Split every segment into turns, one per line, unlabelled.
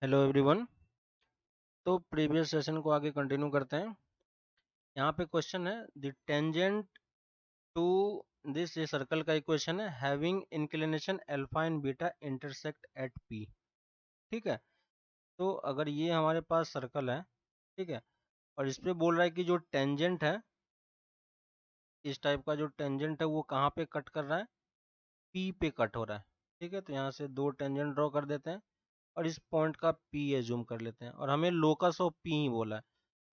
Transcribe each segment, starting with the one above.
Hello everyone. तो previous session को आगे कंटिन्यू करते हैं। यहाँ पे क्वेश्चन है द टेंजेंट टू दिस, ये सर्कल का इक्वेशन है, having inclination alpha and beta intersect at P. ठीक है, तो अगर ये हमारे पास सर्कल है, ठीक है, और इस पे बोल रहा है कि जो टेंजेंट है, इस टाइप का जो टेंजेंट है वो कहाँ पे कट कर रहा है, पी पे कट हो रहा है। ठीक है, तो यहाँ से दो टेंजेंट ड्रॉ कर देते हैं और इस पॉइंट का पी एज्यूम कर लेते हैं, और हमें लोकस ऑफ पी ही बोला है।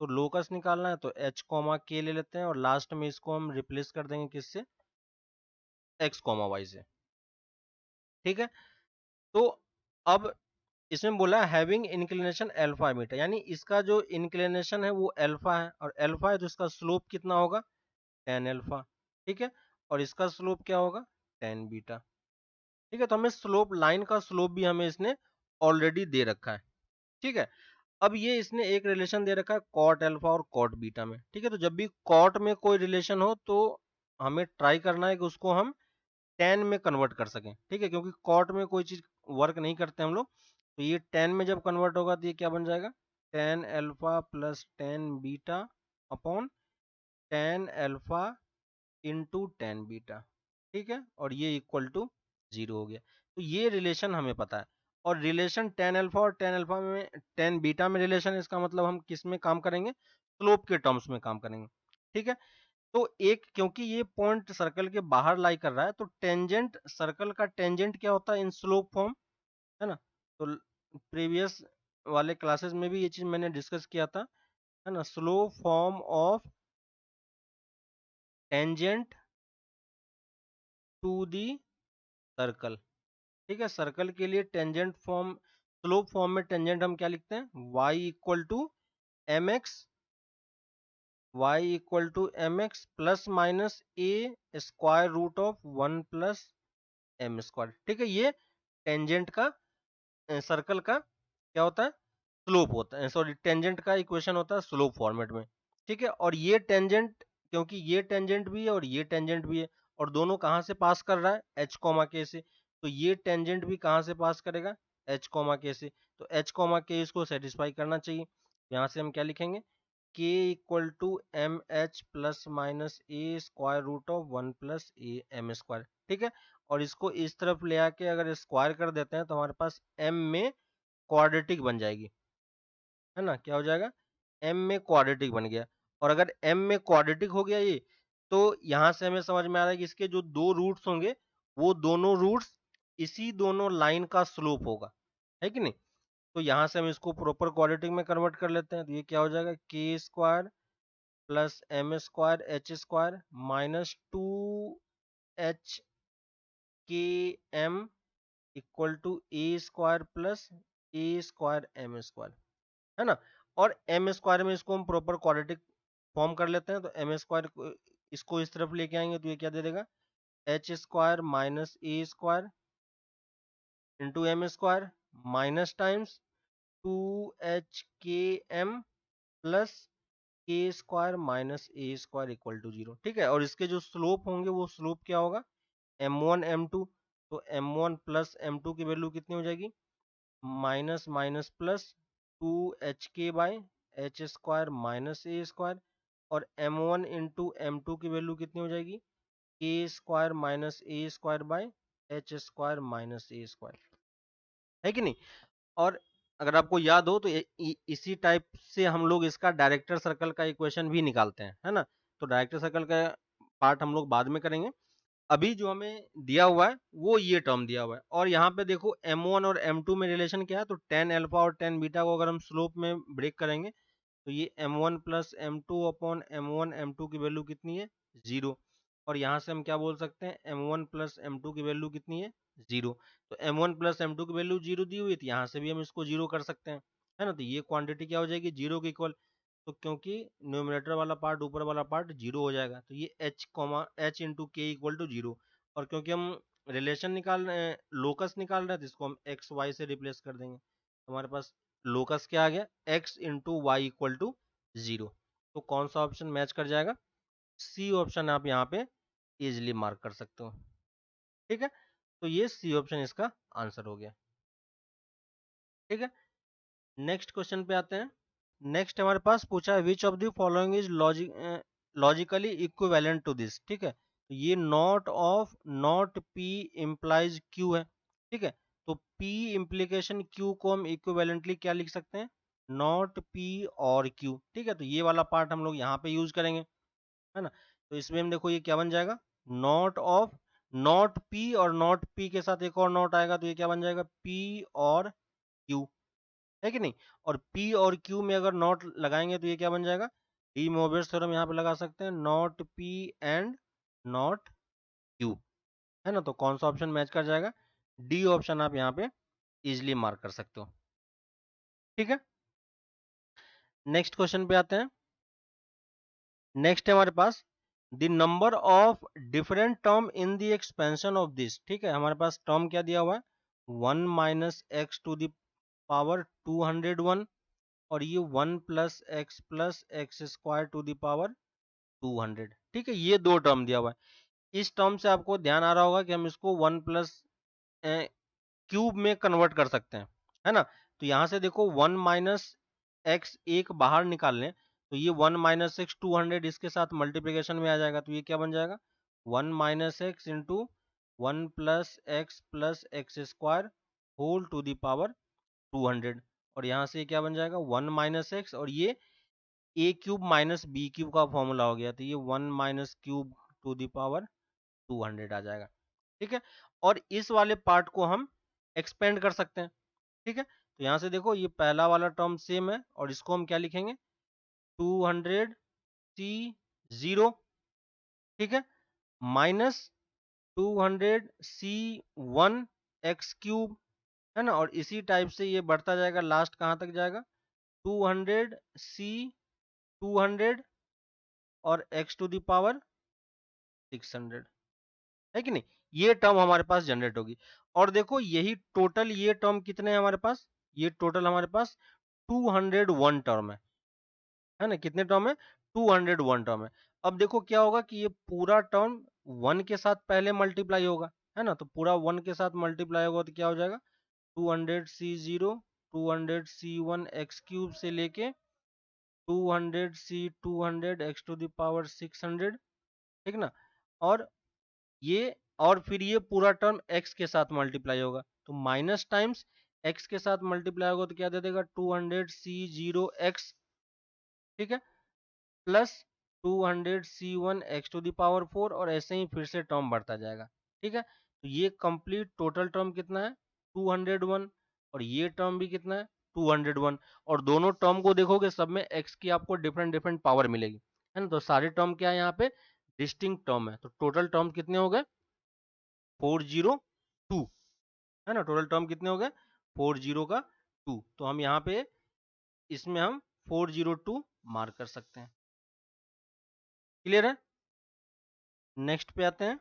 तो लोकस निकालना है तो एच कॉमा के ले लेते हैं और लास्ट में इसको हम रिप्लेस कर देंगे किससे, एक्स कॉमा वाई से। ठीक है, तो अब इसमें बोला है हैविंग इंक्लिनेशन अल्फा बीटा, यानी इसका जो इंक्लिनेशन है वो अल्फा है, और अल्फा है तो इसका स्लोप कितना होगा, टेन अल्फा। ठीक है, और इसका स्लोप क्या होगा, टेन बीटा। ठीक है, तो हमें स्लोप, लाइन का स्लोप भी हमें इसने ऑलरेडी दे रखा है। ठीक है, अब ये इसने एक रिलेशन दे रखा है कॉट अल्फा और कॉट बीटा में। ठीक है, तो जब भी कॉट में कोई रिलेशन हो तो हमें ट्राई करना है कि उसको हम टेन में कन्वर्ट कर सकें। ठीक है, क्योंकि कॉट में कोई चीज वर्क नहीं करते हम लोग, तो ये टेन में जब कन्वर्ट होगा तो ये क्या बन जाएगा, tan alpha plus tan beta upon tan alpha into tan beta. ठीक है, और ये इक्वल टू जीरो हो गया। तो ये रिलेशन हमें पता है, और रिलेशन टेन अल्फा और टेन अल्फा में, टेन बीटा में रिलेशन, इसका मतलब हम किस में काम करेंगे, स्लोप के टर्म्स में काम करेंगे। ठीक है, तो एक, क्योंकि ये पॉइंट सर्कल के बाहर लाई कर रहा है, तो टेंजेंट, सर्कल का टेंजेंट क्या होता है इन स्लोप फॉर्म, है ना। तो प्रीवियस वाले क्लासेस में भी ये चीज मैंने डिस्कस किया था, है ना, slope form of tangent to the circle. ठीक है, सर्कल के लिए टेंजेंट फॉर्म, स्लोप फॉर्म में टेंजेंट हम क्या लिखते हैं, y equal to m x, y equal to m x plus minus A square root of one plus M square. ठीक है, ये टेंजेंट का, सर्कल का क्या होता है, स्लोप होता है, सॉरी टेंजेंट का इक्वेशन होता है स्लोप फॉर्मेट में। ठीक है, और ये टेंजेंट, क्योंकि ये टेंजेंट भी है और ये टेंजेंट भी है, और दोनों कहाँ से पास कर रहा है, एच कॉमा के से, तो ये टेंजेंट भी कहाँ से पास करेगा, एच कॉमा के से, तो एच कॉमा के इसको सेटिस्फाई करना चाहिए। यहाँ से हम क्या लिखेंगे, k equal to m h plus minus A square root of one plus a m square. ठीक है, और इसको इस तरफ ले आके अगर स्क्वायर कर देते हैं तो हमारे पास m में क्वाड्रेटिक बन जाएगी, है ना, क्या हो जाएगा, m में क्वाड्रेटिक बन गया। और अगर m में क्वाड्रेटिक हो गया ये, तो यहां से हमें समझ में आ रहा है कि इसके जो दो रूट्स होंगे, वो दोनों रूट्स इसी दोनों लाइन का स्लोप होगा, है कि नहीं। तो यहां से हम इसको प्रॉपर क्वाड्रेटिक में कन्वर्ट कर लेते हैं, तो ये क्या हो जाएगा, K square plus M square H square minus two H के M equal to A square plus A square M square, है ना। और एम स्क्वायर में इसको हम प्रॉपर क्वाड्रेटिक फॉर्म कर लेते हैं, तो एम स्क्वायर इसको इस तरफ लेके आएंगे तो ये क्या दे देगा, एच स्क्वायर माइनस ए square into m square minus times two H के m plus k square minus A square equal to zero. ठीक है, और इसके जो स्लोप होंगे वो स्लोप क्या होगा, एम वन एम टू, तो M one plus M two की वैल्यू कितनी हो जाएगी, minus minus plus two H K by H square minus A square, और M one into M two की वैल्यू कितनी हो जाएगी, K square minus A square by H square minus A square, है कि नहीं। और अगर आपको याद हो तो इसी टाइप से हम लोग इसका डायरेक्टर सर्कल का इक्वेशन भी निकालते हैं, है ना। तो डायरेक्टर सर्कल का पार्ट हम लोग बाद में करेंगे। अभी जो हमें दिया हुआ है वो ये टर्म दिया हुआ है, और यहाँ पे देखो m1 और m2 में रिलेशन क्या है, तो टेन अल्फा और टेन बीटा को अगर हम स्लोप में ब्रेक करेंगे तो ये m1 plus m2 upon m1 m2 की वैल्यू कितनी है, जीरो। और यहाँ से हम क्या बोल सकते हैं, m1 प्लस m2 की वैल्यू कितनी है, जीरो। तो m1 प्लस m2 की वैल्यू जीरो दी हुई थी, यहाँ से भी हम इसको जीरो कर सकते हैं, है ना। तो ये क्वांटिटी क्या हो जाएगी, जीरो के इक्वल। तो क्योंकि न्यूमरेटर वाला पार्ट, ऊपर वाला पार्ट जीरो हो जाएगा, तो ये h कॉमा एच इंटू के इक्वल टू जीरो। और क्योंकि हम रिलेशन निकाल रहे हैं, लोकस निकाल रहे हैं, तो इसको हम एक्स वाई से रिप्लेस कर देंगे, तो हमारे पास लोकस क्या आ गया, x into y equal to zero. तो कौन सा ऑप्शन मैच कर जाएगा, सी ऑप्शन आप यहाँ पे इजिली मार्क कर सकते हो। ठीक है, तो ये सी ऑप्शन इसका आंसर हो गया। ठीक है, नेक्स्ट क्वेश्चन पे आते हैं। नेक्स्ट हमारे पास पूछा है which of the following is logically equivalent to this. ठीक है, तो ये not of not p implies q है। ठीक है, तो पी इम्प्लीकेशन क्यू को हम इक्विवेलेंटली क्या लिख सकते हैं, नॉट पी और क्यू। ठीक है, तो ये वाला पार्ट हम लोग यहाँ पे यूज करेंगे, है ना। तो इसमें हम देखो ये क्या बन जाएगा, नॉट ऑफ नॉट पी और नॉट पी के साथ एक और नॉट आएगा, तो ये क्या बन जाएगा, पी और क्यू, है कि नहीं। और P और Q में अगर नॉट लगाएंगे तो ये क्या बन जाएगा, डी मोबियस थ्योरम यहाँ पे लगा सकते हैं, not P and not Q, है ना। तो कौन सा ऑप्शन मैच कर जाएगा, डी ऑप्शन आप यहाँ पे इजिली मार्क कर सकते हो। ठीक है, नेक्स्ट क्वेश्चन पे आते हैं। नेक्स्ट है हमारे पास the number of different term in the expansion of this. ठीक है, हमारे पास टर्म क्या दिया हुआ है, 1 minus x to the power 201, और ये 1 plus x square to the power 200। ठीक है, ये दो टर्म दिया हुआ है। इस टर्म से आपको ध्यान आ रहा होगा कि हम इसको 1 प्लस क्यूब में कन्वर्ट कर सकते हैं, है ना। तो यहां से देखो 1 माइनस एक्स एक बाहर निकाल लें, तो ये 1 माइनस एक्स 200 इसके साथ मल्टीप्लीकेशन में आ जाएगा, तो ये क्या बन जाएगा, 1 minus x into 1 plus x square whole to the power 200। और यहाँ से क्या बन जाएगा, 1 माइनस एक्स, और ये ए क्यूब माइनस बी क्यूब का फॉर्मूला हो गया, तो ये 1 minus cube two the power 200 आ जाएगा। ठीक है, और इस वाले पार्ट को हम एक्सपेंड कर सकते हैं। ठीक है, तो यहाँ से देखो ये पहला वाला टर्म सेम है, और इसको हम क्या लिखेंगे, 200 सी 0, ठीक है, माइनस 200 सी 1 एक्स क्यूब, है ना। और इसी टाइप से ये बढ़ता जाएगा, लास्ट कहाँ तक जाएगा, 200 सी 200 और x टू द पावर 600, है कि नहीं। ये टर्म हमारे पास जनरेट होगी। और देखो यही टोटल ये टर्म कितने हैं हमारे पास, ये टोटल हमारे पास 201 टर्म है ना। कितने टर्म है, 201 टर्म है। अब देखो क्या होगा कि ये पूरा टर्म 1 के साथ पहले मल्टीप्लाई होगा, है ना। तो पूरा 1 के साथ मल्टीप्लाई होगा तो क्या हो जाएगा, 200 सी 0 200 सी 1 एक्स क्यूब से लेके 200 सी 200 एक्स टू द पावर 600, ठीक ना। और ये और फिर ये पूरा टर्म x के साथ मल्टीप्लाई होगा, तो माइनस टाइम्स x के साथ मल्टीप्लाई होगा तो क्या दे देगा, 200 सी 0 एक्स, ठीक है, plus 200 c 1 x to the power 4, और ऐसे ही फिर से टर्म बढ़ता जाएगा। ठीक है, तो ये कंप्लीट टोटल टर्म कितना है, 201, और ये टर्म भी कितना है, 201। और दोनों टर्म को देखोगे सब में x की आपको डिफरेंट डिफरेंट पावर मिलेगी, है ना। तो सारे टर्म क्या है यहाँ पे, डिस्टिंक्ट टर्म है। तो टोटल टर्म कितने हो गए, 402, है ना। टोटल टर्म कितने हो गए, 40 का 2। तो हम यहाँ पे इसमें हम 402 मार्क कर सकते हैं। क्लियर है, नेक्स्ट पे आते हैं।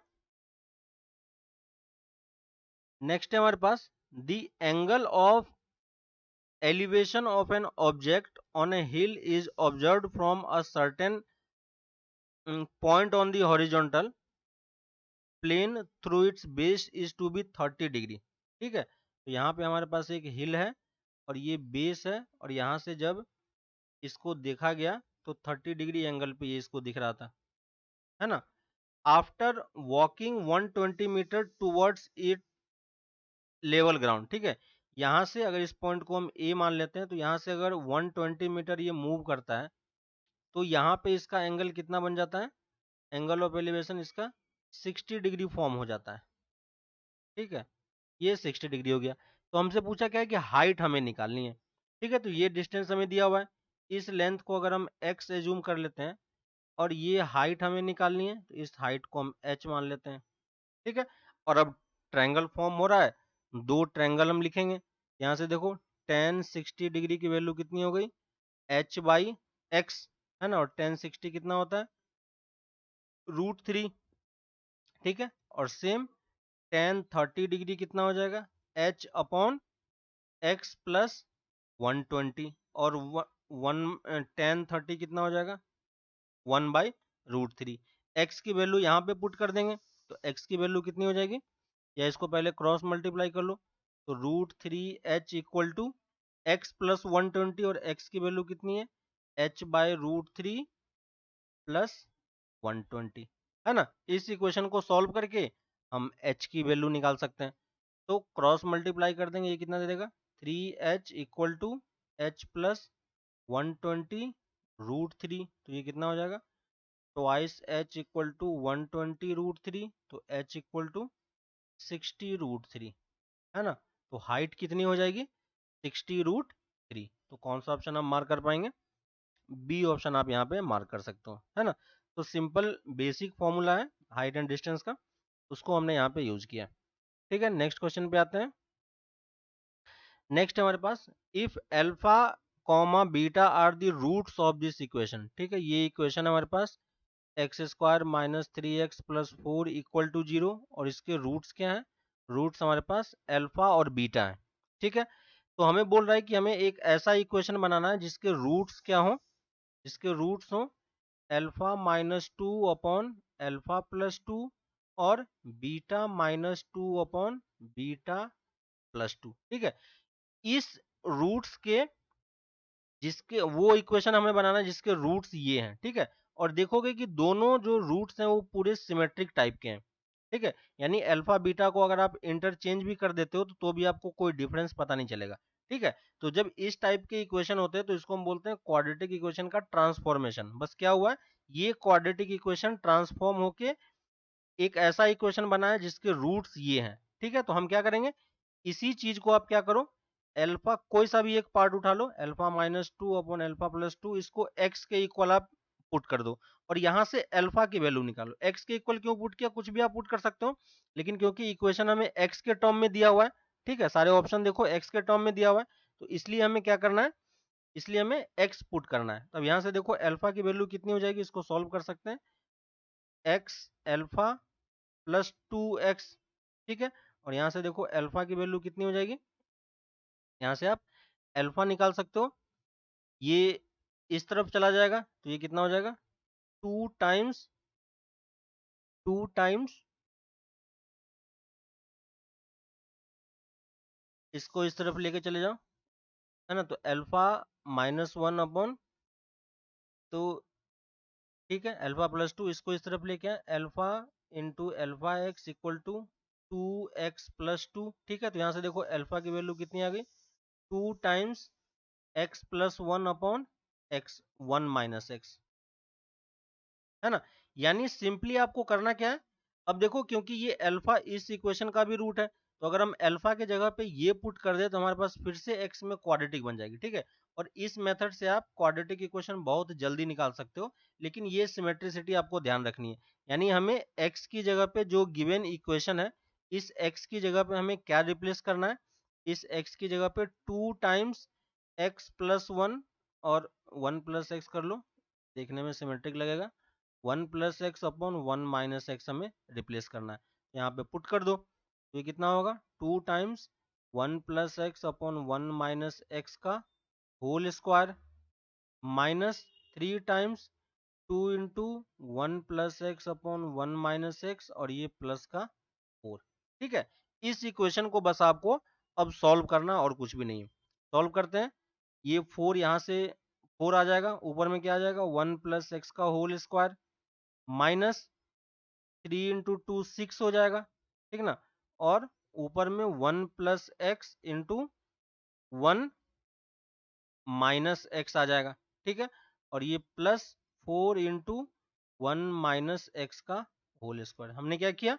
नेक्स्ट है हमारे पास the angle of elevation of an object on a hill is observed from a certain point on the horizontal plane through its base is to be 30 degree. ठीक है, तो यहाँ पे हमारे पास एक हिल है और ये बेस है, और यहाँ से जब इसको देखा गया तो 30 डिग्री एंगल पे ये इसको दिख रहा था, है ना। After walking 120 meter towards it level ground, ठीक है, यहाँ से अगर इस पॉइंट को हम ए मान लेते हैं, तो यहाँ से अगर 120 मीटर ये मूव करता है तो यहाँ पे इसका एंगल कितना बन जाता है, एंगल ऑफ एलिवेशन इसका 60 डिग्री फॉर्म हो जाता है। ठीक है, ये 60 डिग्री हो गया। तो हमसे पूछा क्या है कि हाइट हमें निकालनी है। ठीक है, तो ये डिस्टेंस हमें दिया हुआ है, इस लेंथ को अगर हम x एज्यूम कर लेते हैं, और ये हाइट हमें निकालनी है, तो इस हाइट को हम h मान लेते हैं। ठीक है, और अब ट्रायंगल फॉर्म हो रहा है, दो ट्रायंगल हम लिखेंगे। यहाँ से देखो tan 60 डिग्री की वैल्यू कितनी हो गई, h बाई एक्स, है ना। और tan 60 कितना होता है, √3। ठीक है, और सेम tan 30 डिग्री कितना हो जाएगा, h अपॉन एक्स प्लस 120, और वन tan 30 कितना हो जाएगा, 1/√3। एक्स की वैल्यू यहाँ पे पुट कर देंगे, तो एक्स की वैल्यू कितनी हो जाएगी, या इसको पहले क्रॉस मल्टीप्लाई कर लो, तो √3h equal to x plus 120 और x की वैल्यू कितनी है h/√3 प्लस 120, है ना। इस इक्वेशन को सॉल्व करके हम h की वैल्यू निकाल सकते हैं। तो क्रॉस मल्टीप्लाई कर देंगे, ये कितना दे देगा 3h equal to h plus 120√3, तो ये कितना हो जाएगा ट्वाइस h इक्वल टू 120√3, तो h इक्वल टू 60√3, है ना। तो हाइट कितनी हो जाएगी 60√3। तो कौन सा ऑप्शन आप मार्क कर पाएंगे, बी ऑप्शन आप यहाँ पे मार्क कर सकते हो, है ना। तो सिंपल बेसिक फॉर्मूला है हाइट एंड डिस्टेंस का, उसको हमने यहाँ पे यूज किया। ठीक है, नेक्स्ट क्वेश्चन पे आते हैं। नेक्स्ट हमारे पास if alpha comma beta are the roots of this equation. ठीक है, ये इक्वेशन हमारे पास x² - 3x + 4 = 0 और इसके रूट्स क्या हैं, रूट्स हमारे पास अल्फा और बीटा है। ठीक है, तो हमें बोल रहा है कि हमें एक ऐसा इक्वेशन बनाना है जिसके रूट्स क्या हो, जिसके रूट्स हो α-2 अपॉन α+2 और β-2 अपॉन β+2। ठीक है, इस रूट्स के जिसके वो इक्वेशन हमें बनाना है जिसके रूट्स ये हैं। ठीक है, और देखोगे कि दोनों जो रूट्स हैं वो पूरे सिमेट्रिक टाइप के हैं। ठीक है, यानी अल्फा बीटा को अगर आप इंटरचेंज भी कर देते हो तो भी आपको कोई डिफरेंस पता नहीं चलेगा। ठीक है, तो जब इस टाइप के इक्वेशन होते हैं तो इसको हम बोलते हैं क्वाड्रेटिक इक्वेशन का ट्रांसफॉर्मेशन। बस क्या हुआ है, ये क्वाड्रेटिक इक्वेशन ट्रांसफॉर्म होके एक ऐसा इक्वेशन बना है जिसके रूट्स ये हैं। ठीक है, तो हम क्या करेंगे, इसी चीज को आप क्या करो, अल्फा कोई सा भी एक पार्ट उठा लो, α-2 अपॉन α+2, इसको x के इक्वल आप पुट कर दो और यहां से अल्फा की वैल्यू निकालो। x के इक्वल क्यों पुट किया, कुछ भी आप पुट कर सकते हो, लेकिन क्योंकि इक्वेशन हमें x के टर्म में दिया हुआ है, ठीक है, सारे ऑप्शन देखो x के टर्म में दिया हुआ है, तो इसलिए हमें क्या करना है, इसलिए हमें x पुट करना है। तब यहां से देखो अल्फा की वैल्यू कितनी हो जाएगी, इसको सॉल्व कर सकते हैं, x अल्फा प्लस 2x। ठीक है, और यहाँ से देखो अल्फा की वैल्यू कितनी हो जाएगी, यहाँ से आप अल्फा निकाल सकते हो, ये इस तरफ चला जाएगा तो ये कितना हो जाएगा 2 टाइम्स इसको इस तरफ लेके चले जाओ, है ना। तो α-1 अपॉन, तो ठीक है α+2 इसको इस तरफ लेके आए, alpha into alpha x equal to 2x+2। ठीक है, तो यहाँ से देखो अल्फा की वैल्यू कितनी आ गई 2 times x+1 upon x1 - x, है ना। यानी सिंपली आपको करना क्या है, अब देखो क्योंकि ये अल्फा इस इक्वेशन का भी रूट है, तो अगर हम अल्फा के जगह पे ये पुट कर दे तो हमारे पास फिर से x में क्वाड्रेटिक बन जाएगी। ठीक है, और इस मेथड से आप क्वाड्रेटिक इक्वेशन बहुत जल्दी निकाल सकते हो, लेकिन ये सिमेट्रिसिटी आपको ध्यान रखनी है। यानी हमें x की जगह पे जो गिवन इक्वेशन है, इस x की जगह पे हमें क्या रिप्लेस करना है, इस x की जगह पे 2 टाइम्स x+1 और 1 + x कर लो, देखने में सिमेट्रिक लगेगा, 1 + x अपॉन 1 - x हमें रिप्लेस करना है, यहाँ पे पुट कर दो, तो ये कितना होगा 2 टाइम्स 1 + x अपॉन 1 - x का whole square minus 3 times 2 × 1 + x upon 1 - x और ये प्लस का 4। ठीक है, इस इक्वेशन को बस आपको अब सॉल्व करना और कुछ भी नहीं है। सॉल्व करते हैं, ये 4 यहाँ से 4 आ जाएगा, ऊपर में क्या आ जाएगा 1 + x का होल स्क्वायर माइनस 3 × 2 6 हो जाएगा, ठीक ना, और ऊपर में 1 + x इंटू 1 - x आ जाएगा। ठीक है, और ये प्लस 4 × 1 - x का होल स्क्वायर। हमने क्या किया,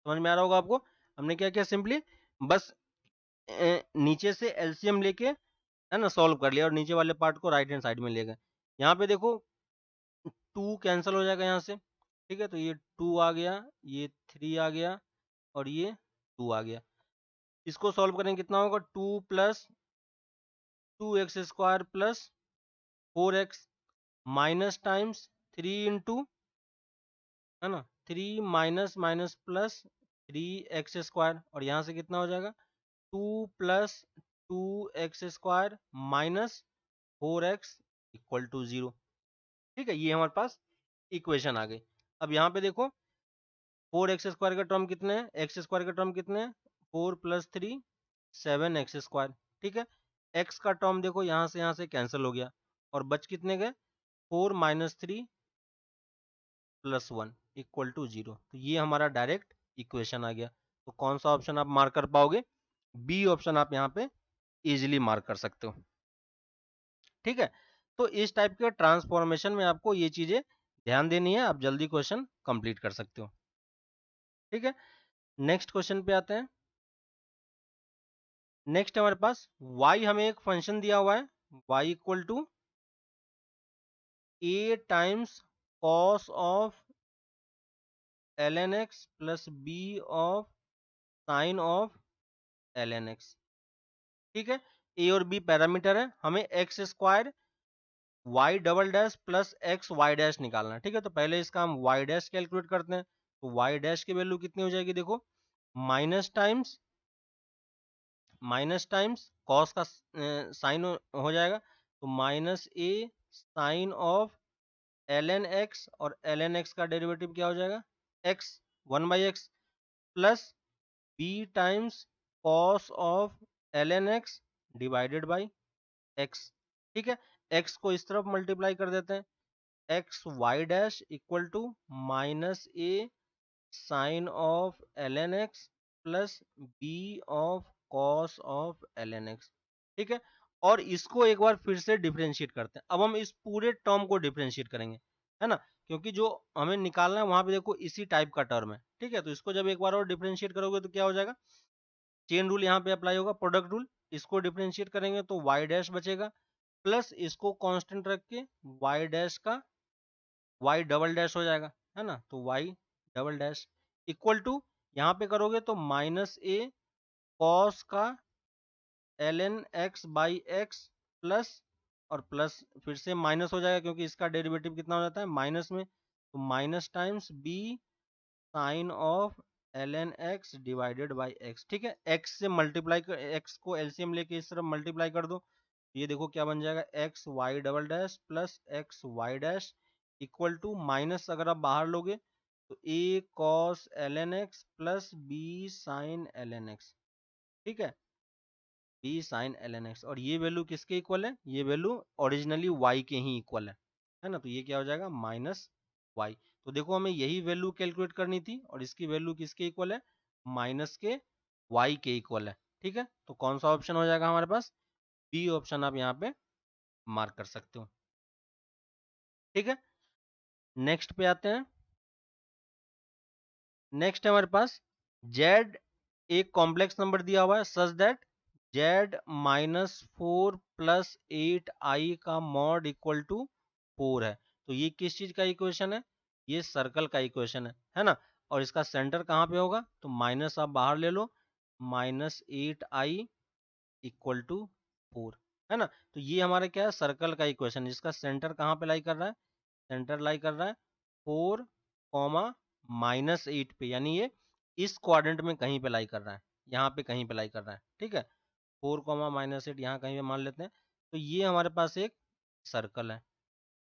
समझ में आ रहा होगा आपको, हमने क्या किया, सिंपली बस नीचे से एलसीएम लेके, है ना, सॉल्व कर लिया और नीचे वाले पार्ट को राइट हैंड साइड में ले गए। यहाँ पे देखो 2 कैंसिल हो जाएगा यहाँ से, ठीक है, तो ये 2 आ गया, ये 3 आ गया और ये 2 आ गया। इसको सॉल्व करेंगे कितना होगा 2 + 2x² + 4x minus times 3 into, है ना, 3 माइनस माइनस प्लस 3x² और यहाँ से कितना हो जाएगा 2 + 2x² माइनस 4x = 0। ठीक है, ये हमारे पास इक्वेशन आ गई। अब यहाँ पे देखो 4x² का टर्म कितने हैं, x² का टर्म कितने हैं 4 + 3 7x²। ठीक है, एक्स का टर्म देखो यहाँ से कैंसिल हो गया और बच कितने गए 4 - 3 + 1 = 0। तो ये हमारा डायरेक्ट इक्वेशन आ गया। तो कौन सा ऑप्शन आप मार्क कर पाओगे? बी ऑप्शन आप यहाँ पे इजिली मार्क कर सकते हो। ठीक है, तो इस टाइप के ट्रांसफॉर्मेशन में आपको ये चीजें ध्यान देनी है, आप जल्दी क्वेश्चन कंप्लीट कर सकते हो। ठीक है, नेक्स्ट क्वेश्चन पे आते हैं। नेक्स्ट हमारे पास y हमें एक फंक्शन दिया हुआ है, y = a times cos of ln x plus b of sin of ln x। ठीक है, a और b पैरामीटर है, हमें x² y double dash plus x y dash निकालना है। ठीक है, तो पहले इसका हम y डैश कैलकुलेट करते हैं। तो y डैश की वैल्यू कितनी हो जाएगी, देखो माइनस टाइम्स कॉस का साइन हो जाएगा, तो -a sine of ln x, और ln x का डेरिवेटिव क्या हो जाएगा x 1/x, plus b times cos of ln x divided by x। ठीक है, x को इस तरफ मल्टीप्लाई कर देते हैं, x y dash equal to -a sine of ln x plus b of cos of ln x। ठीक है, और इसको एक बार फिर से डिफरेंशिएट करते हैं। अब हम इस पूरे टर्म को डिफरेंशिएट करेंगे, है ना, क्योंकि जो हमें निकालना है वहां पे देखो इसी टाइप का टर्म है। ठीक है, तो इसको जब एक बार और डिफरेंशिएट करोगे तो क्या हो जाएगा, चेन रूल यहाँ पे अप्लाई होगा, प्रोडक्ट रूल। इसको डिफरेंशिएट करेंगे तो वाई डैश बचेगा, प्लस इसको कांस्टेंट रख के वाई डैश का वाई डबल डैश हो जाएगा, है ना, तो y double dash equal to यहाँ पे करोगे तो -a कॉस का ln x by x, plus और प्लस फिर से माइनस हो जाएगा क्योंकि इसका डेरिवेटिव कितना हो जाता है माइनस में, तो minus times b sine of ln x divided by x। ठीक है, x से मल्टीप्लाई कर, x को एलसीएम लेके इस तरफ मल्टीप्लाई कर दो, ये देखो क्या बन जाएगा x y double dash plus x y dash equal to minus, अगर आप बाहर लोगे तो a cos ln x plus b sin ln x। ठीक है, b sin ln x, और ये वैल्यू किसके इक्वल है, ये वैल्यू ओरिजिनली y के ही इक्वल है ना, तो ये क्या हो जाएगा -y। तो देखो हमें यही वैल्यू कैलकुलेट करनी थी और इसकी वैल्यू किसके इक्वल है, माइनस के y के इक्वल है। ठीक है, तो कौन सा ऑप्शन हो जाएगा हमारे पास, बी ऑप्शन आप यहाँ पे मार्क कर सकते हो। ठीक है, नेक्स्ट पे आते हैं। नेक्स्ट है हमारे पास z एक कॉम्प्लेक्स नंबर दिया हुआ है सच दैट z -4 + 8i का मॉड इक्वल टू 4 है। तो ये किस चीज का इक्वेशन है, ये सर्कल का इक्वेशन है ना, और इसका सेंटर कहाँ पे होगा, तो माइनस आप बाहर ले लो, -8i इक्वल टू 4, है ना, तो ये हमारा क्या है सर्कल का इक्वेशन, जिसका सेंटर कहाँ पे लाई कर रहा है, सेंटर लाई कर रहा है 4, -8 पे, यानी ये इस क्वाड्रेंट में कहीं पे लाई कर रहा है, यहाँ पे कहीं पे लाई कर रहा है। ठीक है, 4, -8 यहाँ कहीं पे मान लेते हैं, तो ये हमारे पास एक सर्कल है।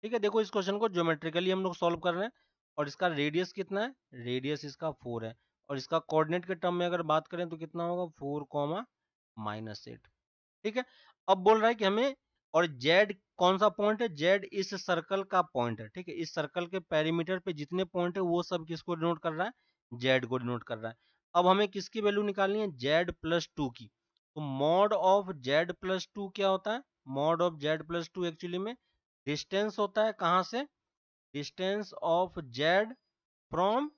ठीक है, देखो इस क्वेश्चन को ज्योमेट्रिकली हम लोग सॉल्व कर रहे हैं, और इसका रेडियस कितना है, रेडियस इसका 4 है, और इसका कोऑर्डिनेट के टर्म में अगर बात करें तो कितना होगा 4, -8। ठीक है, अब बोल रहा है कि हमें, और z कौन सा पॉइंट है, z इस सर्कल का पॉइंट है। ठीक है, इस सर्कल के पेरीमीटर पे जितने पॉइंट है वो सब किसको डिनोट कर रहा है, z को डिनोट कर रहा है। अब हमें किसकी वैल्यू निकालनी है, z+2 की। तो मॉड ऑफ z+2 क्या होता है, मॉड ऑफ z+2 एक्चुअली में डिस्टेंस होता है, कहां से, डिस्टेंस ऑफ z फ्रॉम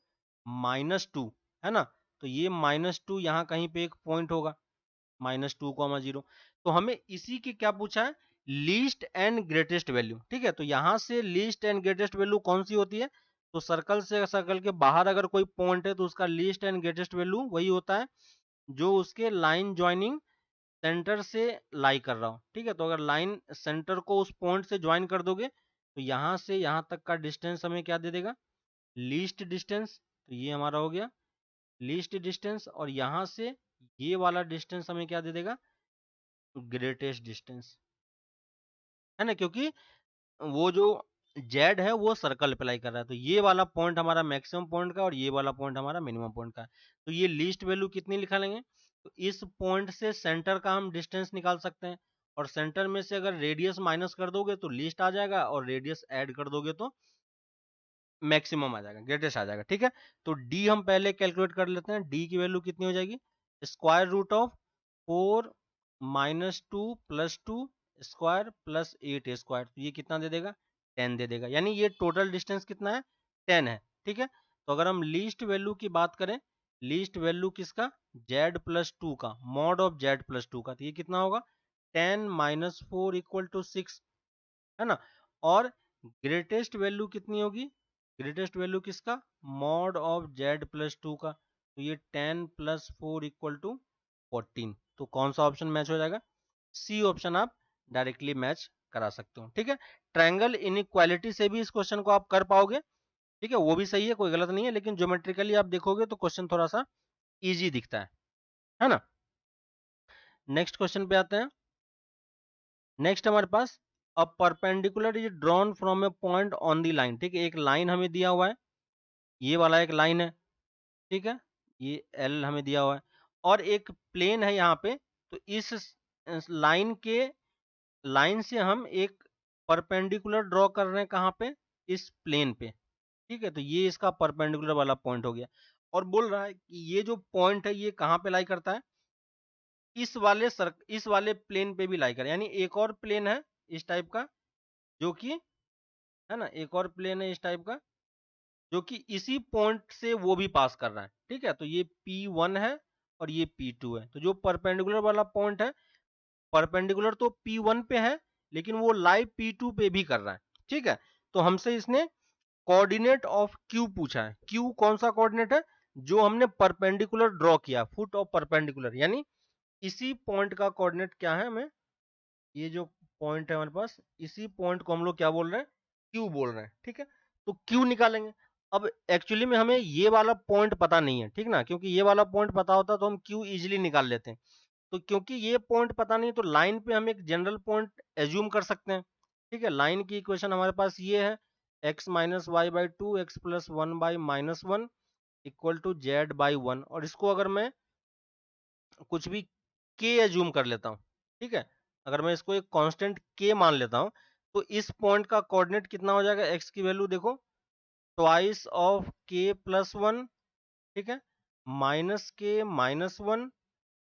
-2, है ना, तो ये -2 यहाँ कहीं पे एक पॉइंट होगा, -2, 0। तो हमें इसी की क्या पूछा है, लीस्ट एंड ग्रेटेस्ट वैल्यू। ठीक है, तो यहां से लीस्ट एंड ग्रेटेस्ट वैल्यू कौन सी होती है, तो सर्कल से सर्कल के बाहर अगर कोई पॉइंट है तो उसका लीस्ट एंड ग्रेटेस्ट वैल्यू वही होता है जो उसके लाइन ज्वाइनिंग सेंटर से लाई कर रहा हो। ठीक है, तो अगर लाइन सेंटर को उस पॉइंट से ज्वाइन कर दोगे तो यहां से यहां तक का डिस्टेंस हमें क्या दे देगा, लीस्ट डिस्टेंस। तो ये हमारा हो गया लीस्ट डिस्टेंस, और यहां से ये वाला डिस्टेंस हमें क्या दे देगा, ग्रेटेस्ट डिस्टेंस, है ना, क्योंकि वो जो जेड है वो सर्कल अप्लाई कर रहा है, तो ये वाला पॉइंट हमारा मैक्सिमम पॉइंट का और ये वाला पॉइंट हमारा मिनिमम पॉइंट का है। तो ये लीस्ट वैल्यू कितनी निकालेंगे, तो इस पॉइंट से सेंटर का हम डिस्टेंस निकाल सकते हैं, और सेंटर में से अगर रेडियस माइनस कर दोगे तो लीस्ट आ जाएगा, और रेडियस ऐड कर दोगे तो मैक्सिमम आ जाएगा, ग्रेटेस्ट आ जाएगा। ठीक है, तो डी हम पहले कैलकुलेट कर लेते हैं। डी की वैल्यू कितनी हो जाएगी, square root of 4 minus 2 plus 2 square plus 8 square, तो ये कितना दे देगा, 10 दे देगा। यानी ये टोटल डिस्टेंस कितना है, 10 है। ठीक है, तो अगर हम लीस्ट वैल्यू की बात करें, लीस्ट वैल्यू किसका, z प्लस 2 का, मॉड ऑफ z प्लस 2 का, तो ये कितना होगा, 10 माइनस 4 इक्वल टू 6, है ना। और ग्रेटेस्ट वैल्यू कितनी होगी, ग्रेटेस्ट वैल्यू किसका, मॉड ऑफ z प्लस 2 का, तो ये 10 प्लस 4 इक्वल टू 14। तो कौन सा ऑप्शन मैच हो जाएगा, सी ऑप्शन आप डायरेक्टली मैच करा सकते हो। ठीक है, ट्रायंगल इनइक्वालिटी से भी इस क्वेश्चन को आप कर पाओगे। ठीक है, वो भी सही है, कोई गलत नहीं है, लेकिन ज्योमेट्रिकली आप देखोगे तो क्वेश्चन थोड़ा सा इजी दिखता है ना। नेक्स्ट क्वेश्चन पे आते हैं। नेक्स्ट हमारे पास a perpendicular is drawn from a point on the line. ठीक है, एक लाइन हमें दिया हुआ है, ये वाला एक लाइन है। ठीक है, ये एल हमें दिया हुआ है, और एक प्लेन है यहाँ पे। तो इस लाइन के, लाइन से हम एक परपेंडिकुलर ड्रॉ कर रहे हैं, कहाँ पे, इस प्लेन पे। ठीक है, तो ये इसका परपेंडिकुलर वाला पॉइंट हो गया, और बोल रहा है कि ये जो पॉइंट है ये कहाँ पे लाई करता है, इस वाले प्लेन पे भी लाई करे। यानी एक और प्लेन है इस टाइप का, जो कि, है ना, एक और प्लेन है इस टाइप का, जो कि इसी पॉइंट से वो भी पास कर रहा है। ठीक है, तो ये P1 है और ये P2 है। तो जो परपेंडिकुलर वाला पॉइंट है, परपेंडिकुलर तो P1 पे है, लेकिन वो लाई P2 पे भी कर रहा है। ठीक है, तो हमसे इसने कोऑर्डिनेट ऑफ Q पूछा है। Q कौन सा कोऑर्डिनेट है, जो हमने परपेंडिकुलर ड्रॉ किया, फुट ऑफ परपेंडिकुलर, यानी इसी पॉइंट का कोऑर्डिनेट क्या है, हमें ये जो पॉइंट है हमारे पास, इसी पॉइंट को हम लोग क्या बोल रहे हैं, क्यू बोल रहे हैं। ठीक है, तो क्यू निकालेंगे। अब एक्चुअली में हमें ये वाला पॉइंट पता नहीं है, ठीक ना, क्योंकि ये वाला पॉइंट पता होता तो हम क्यू इजीली निकाल लेते हैं। तो क्योंकि ये पॉइंट पता नहीं, तो लाइन पे हम एक जनरल पॉइंट एज्यूम कर सकते हैं। ठीक है, लाइन की इक्वेशन हमारे पास ये है, x minus y by two x plus one by minus one equal to z by one, और इसको अगर मैं कुछ भी k एज्यूम कर लेता हूँ। ठीक है, अगर मैं इसको एक कांस्टेंट k मान लेता हूँ, तो इस पॉइंट का कोऑर्डिनेट कितना हो जाएगा, x की वैल्यू देखो, twice of k plus one, ठीक है, माइनस के माइनस वन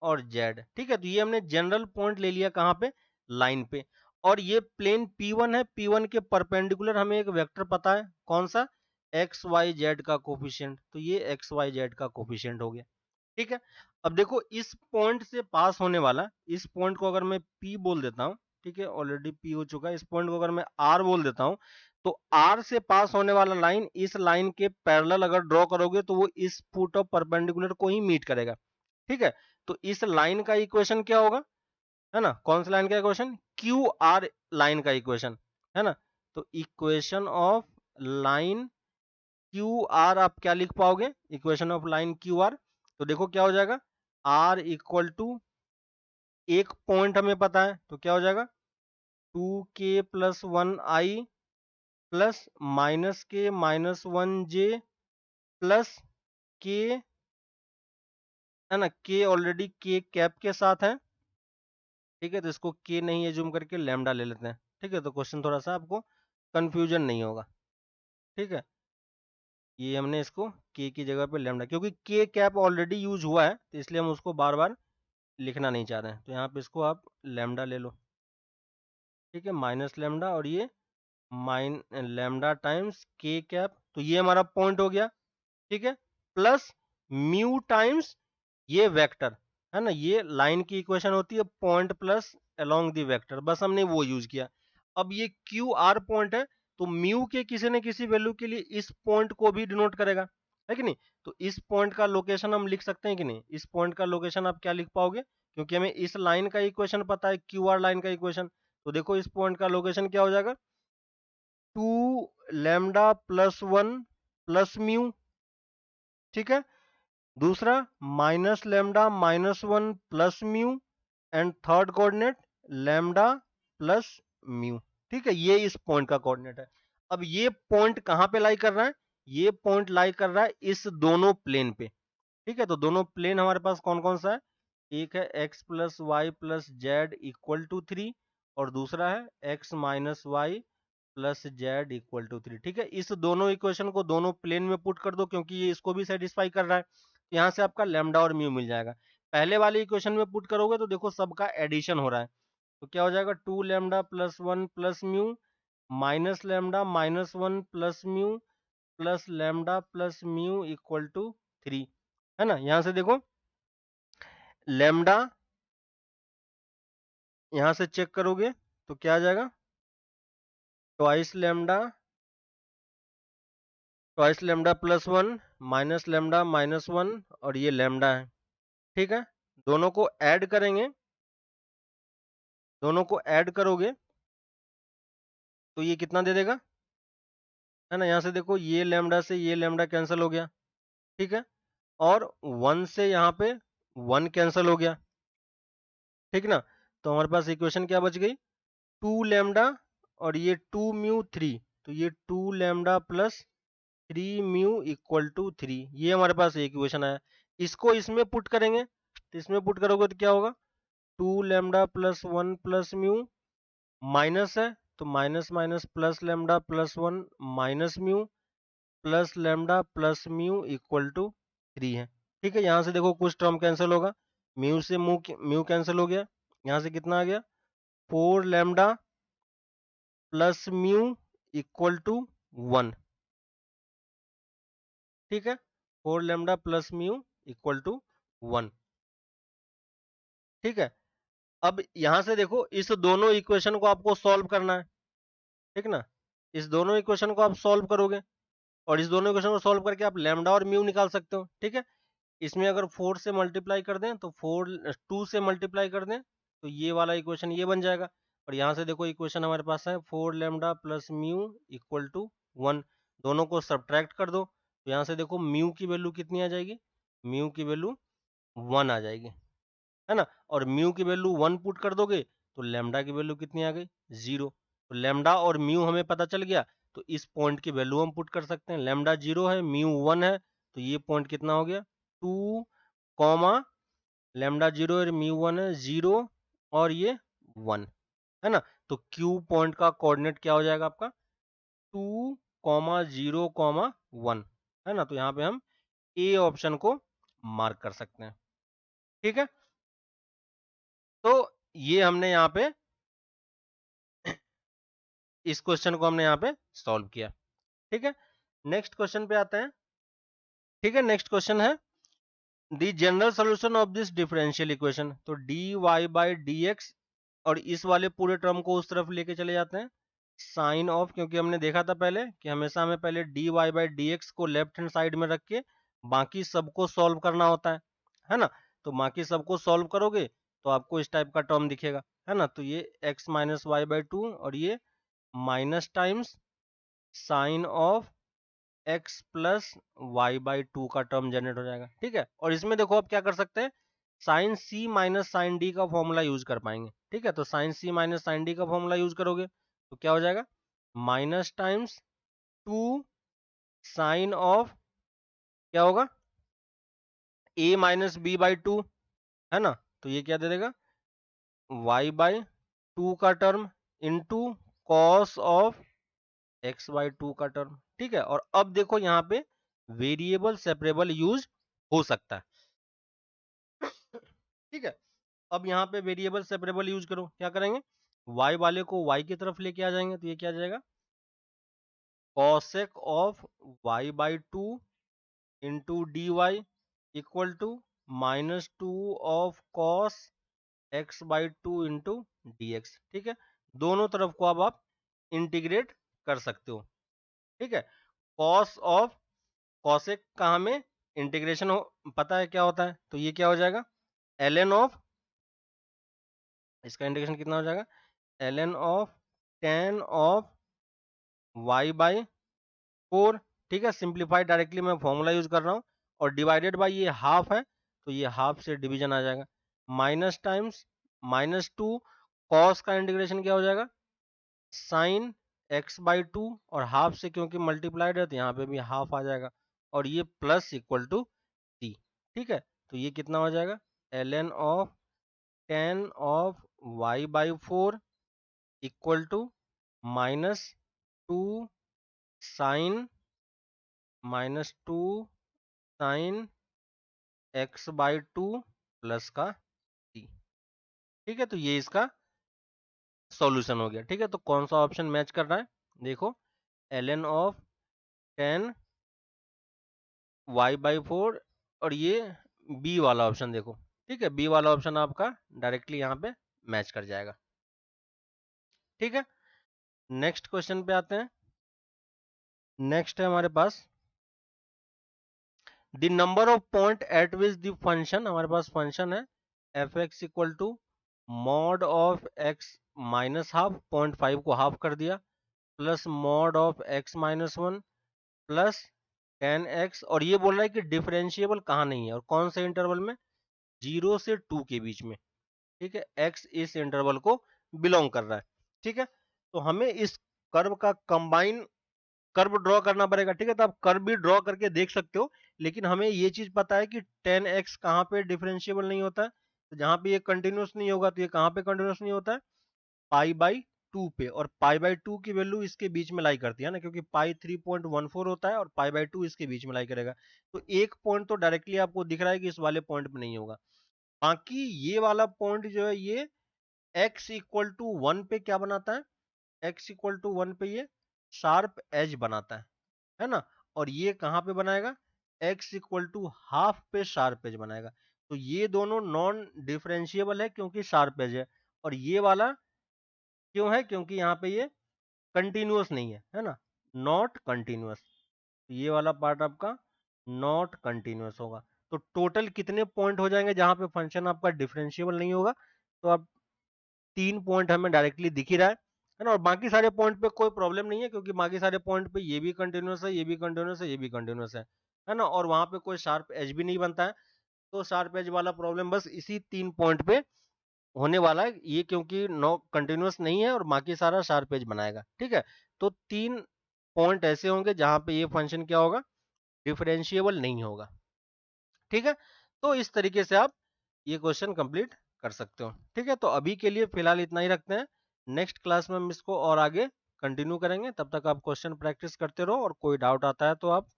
और z। ठीक है, तो ये हमने जनरल पॉइंट ले लिया कहाँ पे, लाइन पे। और ये प्लेन P1 है, P1 के परपेंडिकुलर हमें एक वेक्टर पता है, कौन सा, एक्स वाई जेड का कोफिशिएंट, तो ये एक्स वाई जेड का कोफिशिएंट हो गया। ठीक है, अब देखो इस पॉइंट से पास होने वाला, इस पॉइंट को अगर मैं P बोल देता हूँ, ठीक है, ऑलरेडी P हो चुका है, इस पॉइंट को अगर मैं R बोल देता हूँ, तो R से पास होने वाला लाइन, इस लाइन के पैरेलल अगर ड्रॉ करोगे तो वो इस फुट ऑफ परपेंडिकुलर को ही मीट करेगा। ठीक है, तो इस लाइन का इक्वेशन क्या होगा, है ना, कौन सा लाइन का इक्वेशन, क्यू आर लाइन का इक्वेशन, है ना। तो equation of line Q R आप क्या लिख पाओगे, equation of line Q R, तो देखो क्या हो जाएगा, आर इक्वल टू, एक पॉइंट हमें पता है, तो क्या हो जाएगा, 2k प्लस वन आई प्लस माइनस के माइनस वन जे प्लस के, है ना, के ऑलरेडी के कैप के साथ है। ठीक है, तो इसको के नहीं एज्यूम करके लैम्डा ले लेते हैं। ठीक है, तो क्वेश्चन थोड़ा सा आपको कंफ्यूजन नहीं होगा। ठीक है, ये हमने इसको के की जगह पे लैम्डा, क्योंकि के कैप ऑलरेडी यूज हुआ है, तो इसलिए हम उसको बार बार लिखना नहीं चाह रहे हैं, तो यहाँ पे इसको आप लैम्डा ले लो। ठीक है, माइनस लैम्डा, और ये माइन लैम्डा टाइम्स के कैप, तो ये हमारा पॉइंट हो गया। ठीक है, प्लस म्यू टाइम्स ये वेक्टर, है ना, ये लाइन की इक्वेशन होती है point plus along the vector, बस हमने वो यूज किया। अब ये क्यू आर पॉइंट है, तो म्यू के किसी न किसी वैल्यू के लिए इस पॉइंट को भी डिनोट करेगा, है कि नहीं। तो इस पॉइंट का लोकेशन हम लिख सकते हैं कि नहीं, इस पॉइंट का लोकेशन आप क्या लिख पाओगे, क्योंकि हमें इस लाइन का इक्वेशन पता है, क्यू आर लाइन का इक्वेशन। तो देखो इस पॉइंट का लोकेशन क्या हो जाएगा, 2 lambda plus one plus mu. ठीक है, दूसरा minus lambda minus one plus mu, and third coordinate lambda plus mu. ठीक है, ये इस पॉइंट का कोऑर्डिनेट है। अब ये पॉइंट कहां पे लाई कर रहा है, ये पॉइंट लाई कर रहा है इस दोनों प्लेन पे। ठीक है, तो दोनों प्लेन हमारे पास कौन कौन सा है, एक है x plus y plus z equal to 3 और दूसरा है x minus y plus z equal to 3। ठीक है, इस दोनों इक्वेशन को दोनों प्लेन में पुट कर दो क्योंकि ये इसको भी सेटिस्फाई कर रहा है। यहाँ से आपका लैम्डा और म्यू मिल जाएगा। पहले वाले इक्वेशन में पुट करोगे तो देखो सबका एडिशन हो रहा है, तो क्या हो जाएगा 2 lambda plus 1 plus mu minus lambda minus 1 plus mu plus lambda plus mu equal to 3, है ना। यहाँ से देखो लैम्डा यहाँ से चेक करोगे तो क्या आ जाएगा, twice lambda plus 1 minus lambda और ये लैम्डा है। ठीक है, दोनों को ऐड करेंगे, दोनों को ऐड करोगे तो ये कितना दे देगा, है ना। यहाँ से देखो ये लैम्डा से ये लैम्डा कैंसिल हो गया। ठीक है, और 1 से यहाँ पे 1 कैंसिल हो गया। ठीक ना, तो हमारे पास इक्वेशन क्या बच गई, 2 लैम्डा और ये 2 म्यू 3, तो ये 2 lambda plus 3 mu equal to 3, ये हमारे पास इक्वेशन आया। इसको इसमें पुट करेंगे तो इसमें पुट करोगे तो क्या होगा, 2 lambda plus 1 plus mu minus है तो minus minus plus lambda plus 1 minus mu plus lambda plus mu equal to 3 है। ठीक है, यहाँ से देखो कुछ टर्म कैंसिल होगा, म्यू से म्यू कैंसिल हो गया, यहाँ से कितना आ गया 4 lambda plus mu equal to 1। ठीक है, 4 lambda plus mu equal to 1। ठीक है, अब यहां से देखो इस दोनों इक्वेशन को आपको सॉल्व करना है। ठीक ना, इस दोनों इक्वेशन को आप सॉल्व करोगे और इस दोनों इक्वेशन को सॉल्व करके आप लैम्डा और म्यू निकाल सकते हो। ठीक है, इसमें अगर 4 से मल्टीप्लाई कर दें तो 2 से मल्टीप्लाई कर दें तो ये वाला इक्वेशन ये बन जाएगा। और यहाँ से देखो इक्वेशन हमारे पास है 4 lambda plus mu equal to 1, दोनों को सब्ट्रैक्ट कर दो तो यहाँ से देखो म्यू की वैल्यू कितनी आ जाएगी, म्यू की वैल्यू 1 आ जाएगी, है ना। और म्यू की वैल्यू 1 पुट कर दोगे तो लैम्डा की वैल्यू कितनी आ गई, 0। तो लैम्डा और म्यू हमें पता चल गया, तो इस पॉइंट की वैल्यू हम पुट कर सकते हैं। लैम्डा 0 है, म्यू 1 है, तो ये पॉइंट कितना हो गया 2 कॉमा लैम्डा 0 और म्यू 1 है 0 और ये 1, है ना। तो क्यू पॉइंट का कोऑर्डिनेट क्या हो जाएगा आपका 2 कॉमा 0 कॉमा 1, है ना। तो यहाँ पे हम ए ऑप्शन को मार्क कर सकते हैं। ठीक है, तो ये हमने यहाँ पे इस क्वेश्चन को हमने यहाँ पे सॉल्व किया। ठीक है, नेक्स्ट क्वेश्चन पे आते हैं। ठीक है, नेक्स्ट क्वेश्चन है the general solution of this differential equation. तो D Y by D X और इस वाले पूरे टर्म को उस तरफ लेके चले जाते हैं साइन ऑफ, क्योंकि हमने देखा था पहले कि हमेशा हमें पहले d Y by D x को लेफ्ट हैंड साइड में रख के बाकी सबको सॉल्व करना होता है ना। तो बाकी सबको सॉल्व करोगे तो आपको इस टाइप का टर्म दिखेगा, है ना। तो ये एक्स माइनस वाई बाई 2 और ये minus times sine of x plus y by 2 का टर्म जनरेट हो जाएगा। ठीक है, और इसमें देखो आप क्या कर सकते हैं, साइन सी माइनस साइन डी का फॉर्मूला यूज कर पाएंगे। ठीक है, तो साइन सी माइनस साइन डी का फॉर्मूला यूज करोगे तो क्या हो जाएगा माइनस टाइम्स 2 साइन ऑफ क्या होगा ए माइनस बी बाई 2, है ना। तो ये क्या दे देगा y बाई 2 का term into cos of x by 2 का टर्म। ठीक है, और अब देखो यहाँ पे वेरिएबल सेपरेबल यूज हो सकता है। ठीक है, अब यहाँ पे वेरिएबल सेपरेबल यूज करो, क्या करेंगे y वाले को y की तरफ लेके आ जाएंगे तो ये क्या आ जाएगा cosec of y by 2 into d y equal to minus 2 of cos x by 2 into d x. ठीक है, दोनों तरफ को अब आप इंटीग्रेट कर सकते हो। ठीक है, कॉस ऑफ कॉसेक का हमें इंटीग्रेशन हो पता है क्या होता है, तो ये क्या हो जाएगा ln ऑफ, इसका इंटीग्रेशन कितना हो जाएगा ln of tan of y by 4। ठीक है, सिंप्लीफाइड डायरेक्टली मैं फॉर्मूला यूज कर रहा हूँ और डिवाइडेड बाई ये हाफ है तो ये हाफ से डिवीजन आ जाएगा माइनस टाइम्स माइनस 2 कॉस का इंटीग्रेशन क्या हो जाएगा साइन एक्स बाई 2 और हाफ से क्योंकि मल्टीप्लाइड है तो यहाँ पे भी हाफ आ जाएगा और ये प्लस इक्वल टू सी। ठीक है, तो ये कितना हो जाएगा ln of 10 of y/4 equal to -2 sine x/2 plus का c। ठीक है, तो ये इसका सॉल्यूशन हो गया। ठीक है, तो कौन सा ऑप्शन मैच कर रहा है, देखो ln ऑफ 10 y/4 और ये बी वाला ऑप्शन देखो। ठीक है, बी वाला ऑप्शन आपका डायरेक्टली यहाँ पे मैच कर जाएगा। ठीक है, नेक्स्ट क्वेश्चन पे आते हैं। नेक्स्ट है हमारे पास the number of point at which the function, हमारे पास फंक्शन है F X equal to mod of X minus half, 0.5 को हाफ कर दिया, plus mod of X minus 1 plus 10x, और ये बोल रहा है कि डिफरेंशिएबल कहाँ नहीं है और कौन से इंटरवल में, 0 से 2 के बीच में। ठीक है, x इस इंटरवल को बिलोंग कर रहा है। ठीक है, तो हमें इस कर्व का कंबाइन कर्व ड्रॉ करना पड़ेगा। ठीक है, तो आप कर्व भी ड्रॉ करके देख सकते हो, लेकिन हमें ये चीज पता है कि 10x कहाँ पे डिफरेंशिएबल नहीं होता है, तो जहां पे ये कंटिन्यूस नहीं होगा तो ये कहाँ पे कंटिन्यूस नहीं होता है, पाई/2 पे, और पाई/2 की वैल्यू इसके बीच में लाई करती है ना, क्योंकि पाई 3.14 होता है और पाई/2 इसके बीच में लाई करेगा। तो एक पॉइंट तो डायरेक्टली आपको दिख रहा है कि इस वाले पॉइंट पे नहीं होगा। बाकी ये वाला पॉइंट जो है ये x इक्वल टू 1 पे क्या बनाता है, x इक्वल टू 1 पे ये शार्प एज बनाता है ना, और ये कहाँ पे बनाएगा, x इक्वल टू हाफ पे शार्प एज बनाएगा। तो ये दोनों नॉन डिफरेंशिएबल है क्योंकि शार्प एज है, और ये वाला क्यों है, क्योंकि यहाँ पे ये कंटिन्यूअस नहीं है ना, नॉट कंटिन्यूअस। ये वाला पार्ट आपका नॉट कंटिन्यूअस होगा। तो टोटल कितने पॉइंट हो जाएंगे जहां पे फंक्शन आपका डिफरेंशिएबल नहीं होगा, तो अब 3 पॉइंट हमें डायरेक्टली दिख ही रहा है ना, और बाकी सारे पॉइंट पे कोई प्रॉब्लम नहीं है क्योंकि बाकी सारे पॉइंट पे ये भी कंटिन्यूअस है, ये भी कंटिन्यूअस है, ये भी कंटिन्यूअस है ना, और वहां पे कोई शार्प एज भी नहीं बनता है। तो शार्प एज वाला प्रॉब्लम बस इसी 3 पॉइंट पे होने वाला है, ये क्योंकि नो कंटिन्यूअस नहीं है और बाकी सारा शार्प एज बनाएगा। ठीक है, तो 3 पॉइंट ऐसे होंगे जहां पे ये फंक्शन क्या होगा, डिफरेंशिएबल नहीं होगा। ठीक है, तो इस तरीके से आप ये क्वेश्चन कंप्लीट कर सकते हो। ठीक है, तो अभी के लिए फिलहाल इतना ही रखते हैं, नेक्स्ट क्लास में हम इसको और आगे कंटिन्यू करेंगे। तब तक आप क्वेश्चन प्रैक्टिस करते रहो और कोई डाउट आता है तो आप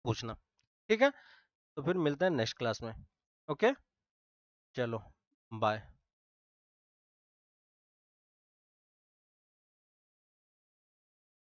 पूछना। ठीक है, तो फिर मिलते हैं नेक्स्ट क्लास में। ओके, चलो बाय।